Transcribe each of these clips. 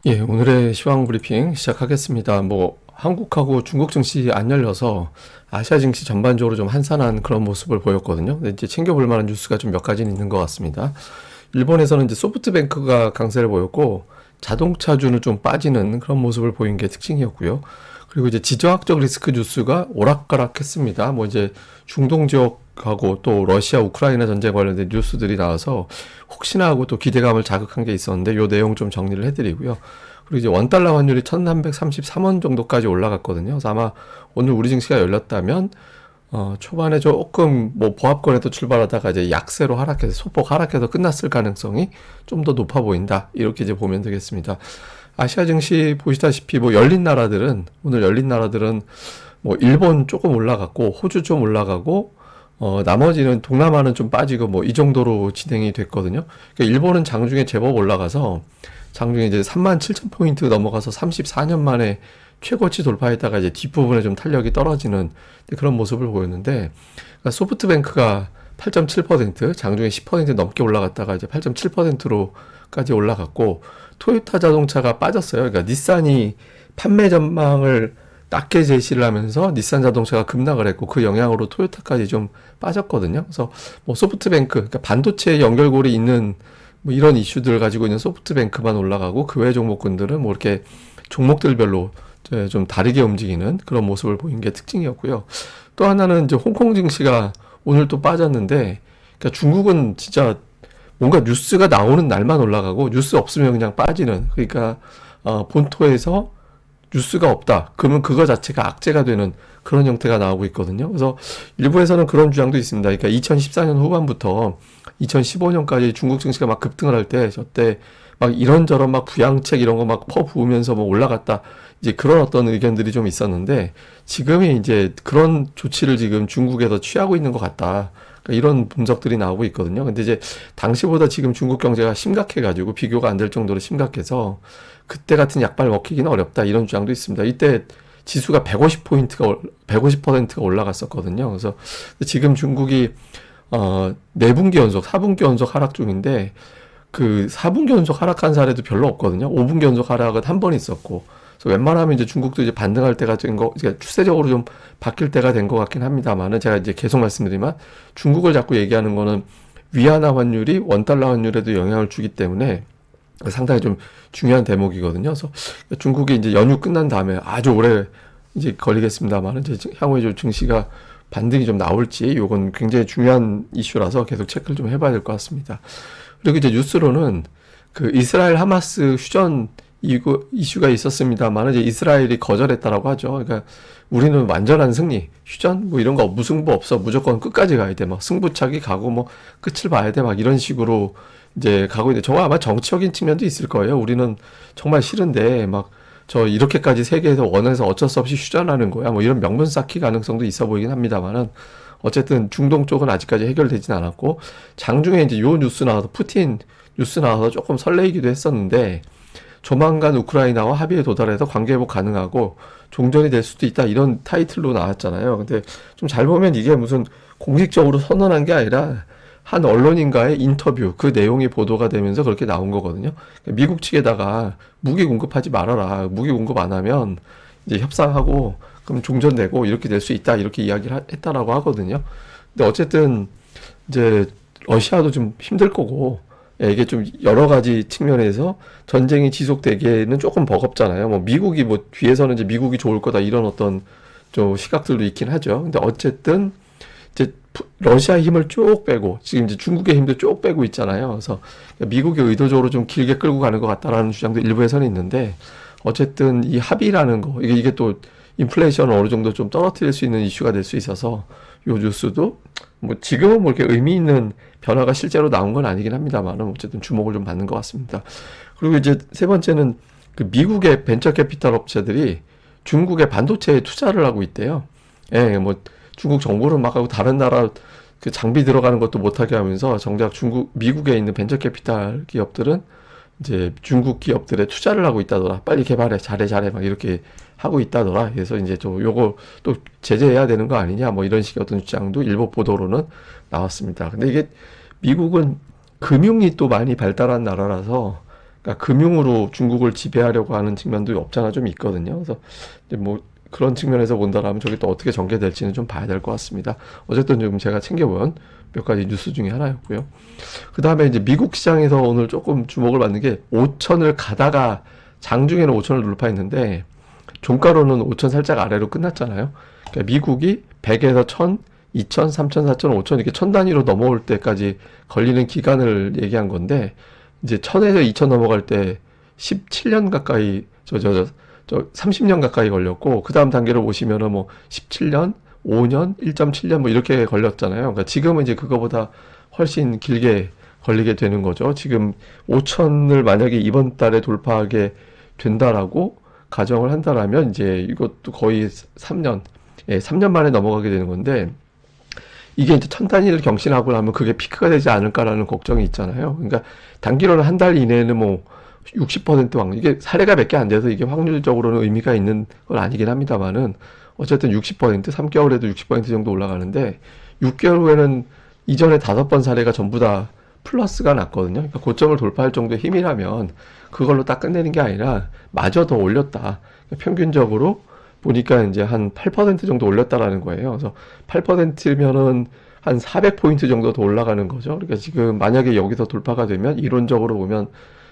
예, 오늘의 시황 브리핑 시작하겠습니다. 한국하고 중국 증시 안 열려서 아시아 증시 전반적으로 좀 한산한 그런 모습을 보였거든요. 근데 이제 챙겨볼 만한 뉴스가 좀 몇 가지는 있는 것 같습니다. 일본에서는 이제 소프트뱅크가 강세를 보였고, 자동차주는 좀 빠지는 그런 모습을 보인 게 특징이었고요. 그리고 이제 지정학적 리스크 뉴스가 오락가락했습니다. 이제 중동 지역하고 또 러시아 우크라이나 전쟁 관련된 뉴스들이 나와서 혹시나 하고 또 기대감을 자극한 게 있었는데 요 내용 좀 정리를 해드리고요. 그리고 이제 원달러 환율이 1333원 정도까지 올라갔거든요. 그래서 아마 오늘 우리 증시가 열렸다면 초반에 조금 보합권에도 출발하다가 이제 약세로 하락해서 소폭 하락해서 끝났을 가능성이 좀 더 높아 보인다. 이렇게 이제 보면 되겠습니다. 아시아 증시 보시다시피 오늘 열린 나라들은 일본 조금 올라갔고 호주 좀 올라가고 나머지는 동남아는 좀 빠지고 이 정도로 진행이 됐거든요. 그러니까 일본은 장중에 제법 올라가서 장중에 이제 37,000포인트 넘어가서 34년 만에 최고치 돌파했다가 이제 뒷부분에 좀 탄력이 떨어지는 그런 모습을 보였는데, 그러니까 소프트뱅크가 8.7% 장중에 10% 넘게 올라갔다가 이제 8.7%로까지 올라갔고, 토요타 자동차가 빠졌어요. 그러니까 닛산이 판매 전망을 낮게 제시를 하면서 닛산 자동차가 급락을 했고, 그 영향으로 토요타까지 좀 빠졌거든요. 그래서 소프트뱅크, 그러니까 반도체 연결고리 있는 이런 이슈들을 가지고 있는 소프트뱅크만 올라가고, 그 외 종목군들은 이렇게 종목들별로 좀 다르게 움직이는 그런 모습을 보인 게 특징이었고요. 또 하나는 이제 홍콩 증시가 오늘 또 빠졌는데, 그러니까 중국은 진짜 뭔가 뉴스가 나오는 날만 올라가고 뉴스 없으면 그냥 빠지는, 그러니까 본토에서 뉴스가 없다 그러면 그거 자체가 악재가 되는 그런 형태가 나오고 있거든요. 그래서 일부에서는 그런 주장도 있습니다. 그러니까 2014년 후반부터 2015년까지 중국 증시가 막 급등을 할 때, 저때 막 이런저런 막 부양책 이런 거 막 퍼부으면서 올라갔다, 이제 그런 어떤 의견들이 좀 있었는데, 지금이 이제 그런 조치를 지금 중국에서 취하고 있는 것 같다, 그러니까 이런 분석들이 나오고 있거든요. 근데 이제 당시보다 지금 중국 경제가 심각해가지고 비교가 안 될 정도로 심각해서 그때 같은 약발 먹히기는 어렵다, 이런 주장도 있습니다. 이때 지수가 150%가 올라갔었거든요. 그래서 지금 중국이 4분기 연속, 4분기 연속 하락 중인데, 그 4분기 연속 하락한 사례도 별로 없거든요. 5분기 연속 하락은 한 번 있었고, 그래서 웬만하면 이제 중국도 이제 반등할 때가 된 거, 그러니까 추세적으로 좀 바뀔 때가 된 것 같긴 합니다만은, 제가 이제 계속 말씀드리지만 중국을 자꾸 얘기하는 거는 위안화 환율이 원달러 환율에도 영향을 주기 때문에 상당히 좀 중요한 대목이거든요. 그래서 중국이 이제 연휴 끝난 다음에 아주 오래 이제 걸리겠습니다만은, 이제 향후에 좀 증시가 반등이 좀 나올지, 요건 굉장히 중요한 이슈라서 계속 체크를 좀 해봐야 될 것 같습니다. 그리고 이제 뉴스로는 그 이스라엘 하마스 휴전 이슈가 있었습니다만, 이제 이스라엘이 거절했다라고 하죠. 그러니까 우리는 완전한 승리, 휴전 이런 거 무승부 없어, 무조건 끝까지 가야 돼, 승부차기 가고 끝을 봐야 돼, 이런 식으로 이제 가고 있는데, 정말 아마 정치적인 측면도 있을 거예요. 우리는 정말 싫은데 저 이렇게까지 세계에서 원해서 어쩔 수 없이 휴전하는 거야, 이런 명분 쌓기 가능성도 있어 보이긴 합니다만은, 어쨌든 중동 쪽은 아직까지 해결되진 않았고, 장중에 이제 요 뉴스 나와서, 푸틴 뉴스 나와서 조금 설레이기도 했었는데, 조만간 우크라이나와 합의에 도달해서 관계회복 가능하고 종전이 될 수도 있다, 이런 타이틀로 나왔잖아요. 근데 좀 잘 보면 이게 무슨 공식적으로 선언한 게 아니라 한 언론인과의 인터뷰, 그 내용이 보도가 되면서 그렇게 나온 거거든요. 미국 측에다가 무기 공급하지 말아라, 무기 공급 안 하면 이제 협상하고 그럼 종전되고 이렇게 될 수 있다, 이렇게 이야기를 했다라고 하거든요. 근데 어쨌든 이제 러시아도 좀 힘들 거고, 이게 좀 여러 가지 측면에서 전쟁이 지속되기에는 조금 버겁잖아요. 미국이 뒤에서는 이제 미국이 좋을 거다, 이런 어떤 좀 시각들도 있긴 하죠. 근데 어쨌든 이제 러시아의 힘을 쭉 빼고 지금 이제 중국의 힘도 쭉 빼고 있잖아요. 그래서 미국이 의도적으로 좀 길게 끌고 가는 것 같다라는 주장도 일부에서는 있는데, 어쨌든 이 합의라는 거, 이게 또 인플레이션을 어느 정도 좀 떨어뜨릴 수 있는 이슈가 될 수 있어서, 요 뉴스도 지금은 이렇게 의미 있는 변화가 실제로 나온 건 아니긴 합니다만, 어쨌든 주목을 좀 받는 것 같습니다. 그리고 이제 세 번째는 그 미국의 벤처 캐피탈 업체들이 중국의 반도체에 투자를 하고 있대요. 예, 중국 정부는 막 하고 다른 나라 그 장비 들어가는 것도 못하게 하면서, 정작 미국에 있는 벤처 캐피탈 기업들은 이제 중국 기업들에 투자를 하고 있다더라. 빨리 개발해, 잘해, 이렇게 하고 있다더라. 그래서 이제 요거 또 제재해야 되는 거 아니냐, 이런 식의 어떤 주장도 일부 보도로는 나왔습니다. 근데 이게 미국은 금융이 또 많이 발달한 나라라서 그러니까 금융으로 중국을 지배하려고 하는 측면도 없잖아 좀 있거든요. 그래서 이제 뭐 그런 측면에서 본다라면 저게 또 어떻게 전개될지는 좀 봐야 될 것 같습니다. 어쨌든 지금 제가 챙겨본 몇 가지 뉴스 중에 하나였고요. 그 다음에 이제 미국 시장에서 오늘 조금 주목을 받는 게 5천을 가다가 장중에는 5천을 돌파했는데 종가로는 5천 살짝 아래로 끝났잖아요. 그러니까 미국이 100에서 1000, 2000, 3000, 4000, 5000 이렇게 천 단위로 넘어올 때까지 걸리는 기간을 얘기한 건데 이제 1000에서 2000 넘어갈 때 17년 가까이 30년 가까이 걸렸고 그 다음 단계를 보시면은 뭐 17년, 5년, 1.7년 뭐 이렇게 걸렸잖아요. 그러니까 지금은 이제 그거보다 훨씬 길게 걸리게 되는 거죠. 지금 5천을 만약에 이번 달에 돌파하게 된다라고 가정을 한다라면 이제 이것도 거의 3년, 3년 만에 넘어가게 되는 건데 이게 이제 천 단위를 경신하고 나면 그게 피크가 되지 않을까라는 걱정이 있잖아요. 그러니까 단기로는 한 달 이내에는 뭐 60% 확률, 이게 사례가 몇 개 안 돼서 이게 확률적으로는 의미가 있는 건 아니긴 합니다만은 어쨌든 60%, 3개월에도 60% 정도 올라가는데 6개월 후에는 이전에 5번 사례가 전부 다 플러스가 났거든요. 그러니까 고점을 돌파할 정도의 힘이라면 그걸로 딱 끝내는 게 아니라 마저 더 올렸다. 그러니까 평균적으로 보니까 이제 한 8% 정도 올렸다라는 거예요. 그래서 8%면은 한 400포인트 정도 더 올라가는 거죠. 그러니까 지금 만약에 여기서 돌파가 되면 이론적으로 보면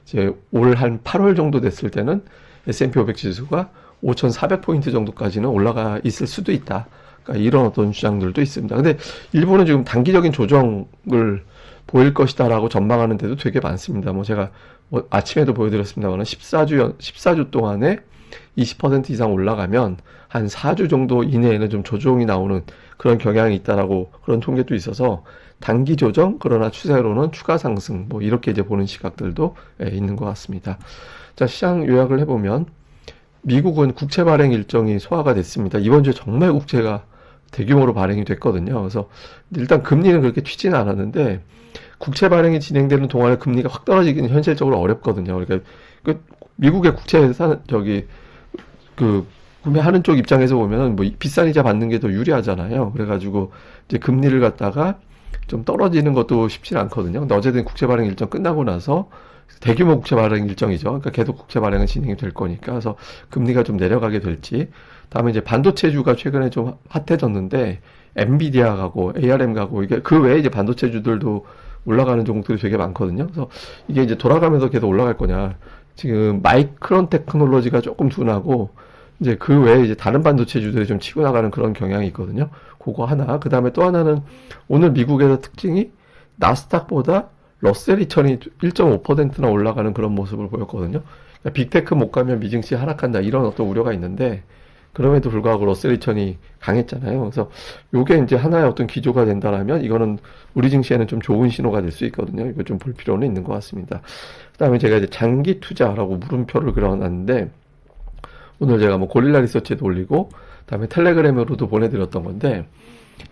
이제 올 한 8월 정도 됐을 때는 S&P 500 지수가 5,400포인트 정도까지는 올라가 있을 수도 있다. 그러니까 이런 어떤 주장들도 있습니다. 근데 일본은 지금 단기적인 조정을 보일 것이다라고 전망하는 데도 되게 많습니다. 뭐 제가 뭐 아침에도 보여드렸습니다만 14주 동안에 20% 이상 올라가면 한 4주 정도 이내에는 좀 조정이 나오는 그런 경향이 있다라고 그런 통계도 있어서 단기 조정 그러나 추세로는 추가 상승 뭐 이렇게 이제 보는 시각들도 있는 것 같습니다. 자, 시장 요약을 해보면 미국은 국채 발행 일정이 소화가 됐습니다. 이번 주에 정말 국채가 대규모로 발행이 됐거든요. 그래서 일단 금리는 그렇게 튀지는 않았는데 국채 발행이 진행되는 동안에 금리가 확 떨어지기는 현실적으로 어렵거든요. 그러니까 그 미국의 국채 구매하는 쪽 입장에서 보면은 뭐 비싼 이자 받는 게 더 유리하잖아요. 그래가지고 이제 금리를 갖다가 좀 떨어지는 것도 쉽지 않거든요. 근데 어쨌든 국채 발행 일정 끝나고 나서 대규모 국채 발행 일정이죠. 그러니까 계속 국채 발행은 진행이 될 거니까. 그래서 금리가 좀 내려가게 될지. 다음에 이제 반도체주가 최근에 좀 핫해졌는데 엔비디아 가고 ARM 가고 이게 그 외에 이제 반도체주들도 올라가는 종목들이 되게 많거든요. 그래서 이게 이제 돌아가면서 계속 올라갈 거냐. 지금 마이크론 테크놀로지가 조금 둔하고 이제 그 외에 이제 다른 반도체주들이 좀 치고 나가는 그런 경향이 있거든요. 그거 하나. 그 다음에 또 하나는 오늘 미국에서 특징이 나스닥보다 러셀 2000이 1.5%나 올라가는 그런 모습을 보였거든요. 그러니까 빅테크 못 가면 미증시 하락한다 이런 어떤 우려가 있는데 그럼에도 불구하고 러셀 2000이 강했잖아요. 그래서 요게 이제 하나의 어떤 기조가 된다라면 이거는 우리 증시에는 좀 좋은 신호가 될 수 있거든요. 이거 좀 볼 필요는 있는 것 같습니다. 그 다음에 제가 이제 장기 투자라고 물음표를 그려놨는데 오늘 제가 뭐 고릴라 리서치에도 올리고 그다음에 텔레그램으로도 보내드렸던 건데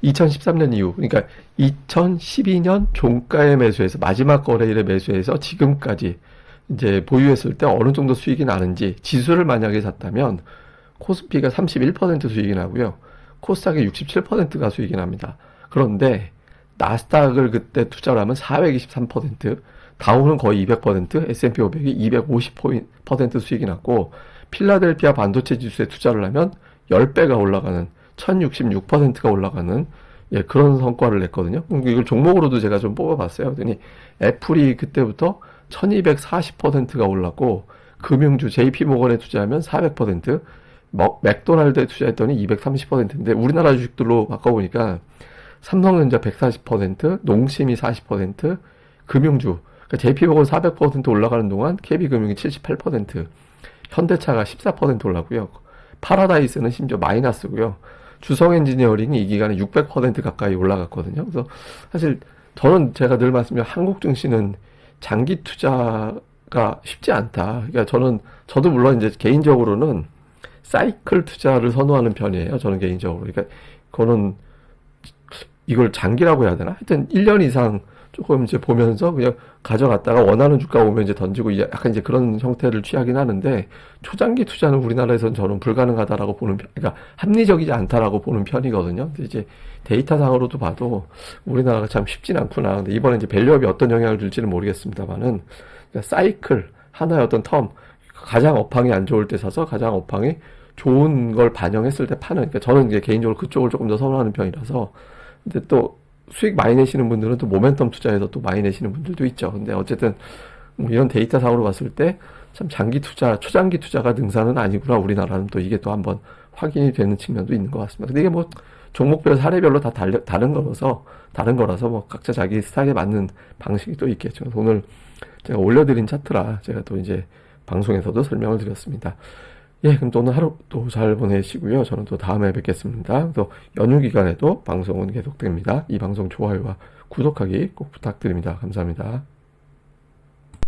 2013년 이후 그러니까 2012년 종가에 매수해서 마지막 거래일에 매수해서 지금까지 이제 보유했을 때 어느 정도 수익이 나는지 지수를 만약에 샀다면 코스피가 31% 수익이 나고요. 코스닥이 67%가 수익이 납니다. 그런데 나스닥을 그때 투자를 하면 423%, 다우는 거의 200%, S&P 500이 250% 수익이 났고 필라델피아 반도체 지수에 투자를 하면 10배가 올라가는 1066%가 올라가는 그런 성과를 냈거든요. 이걸 종목으로도 제가 좀 뽑아봤어요. 그랬더니 애플이 그때부터 1240%가 올랐고 금융주 JP모건에 투자하면 400%, 맥도날드에 투자했더니 230%인데 우리나라 주식들로 바꿔보니까 삼성전자 140%, 농심이 40%, 금융주 그러니까 JP모건 400% 올라가는 동안 KB금융이 78%, 현대차가 14% 올랐고요. 파라다이스는 심지어 마이너스고요. 주성엔지니어링이 이 기간에 600% 가까이 올라갔거든요. 그래서 사실 저는 제가 늘 말씀드린 한국 증시는 장기 투자가 쉽지 않다. 그러니까 저도 물론 이제 개인적으로는 사이클 투자를 선호하는 편이에요. 저는 개인적으로. 그러니까 그거는 이걸 장기라고 해야 되나? 하여튼 1년 이상 조금 이제 보면서 그냥 가져갔다가 원하는 주가 오면 이제 던지고 약간 이제 그런 형태를 취하긴 하는데 초장기 투자는 우리나라에서는 저는 불가능하다라고 보는 그러니까 합리적이지 않다라고 보는 편이거든요. 근데 이제 데이터상으로도 봐도 우리나라가 참 쉽진 않구나. 근데 이번에 이제 밸류업이 어떤 영향을 줄지는 모르겠습니다만은 그러니까 사이클 하나의 어떤 텀, 가장 업황이 안 좋을 때 사서 가장 업황이 좋은 걸 반영했을 때 파는, 그러니까 저는 이제 개인적으로 그쪽을 조금 더 선호하는 편이라서. 근데 또 수익 많이 내시는 분들은 또 모멘텀 투자에서 또 많이 내시는 분들도 있죠. 근데 어쨌든 뭐 이런 데이터상으로 봤을 때 참 장기 투자, 초장기 투자가 능사는 아니구나. 우리나라는 또 이게 또 한번 확인이 되는 측면도 있는 것 같습니다. 근데 이게 뭐 종목별 사례별로 다 다른 거라서 뭐 각자 자기 스타일에 맞는 방식이 또 있겠죠. 오늘 제가 올려드린 차트라 제가 또 이제 방송에서도 설명을 드렸습니다. 예, 그럼 또 오늘 하루 또 잘 보내시고요. 저는 또 다음에 뵙겠습니다. 또 연휴 기간에도 방송은 계속됩니다. 이 방송 좋아요와 구독하기 꼭 부탁드립니다. 감사합니다.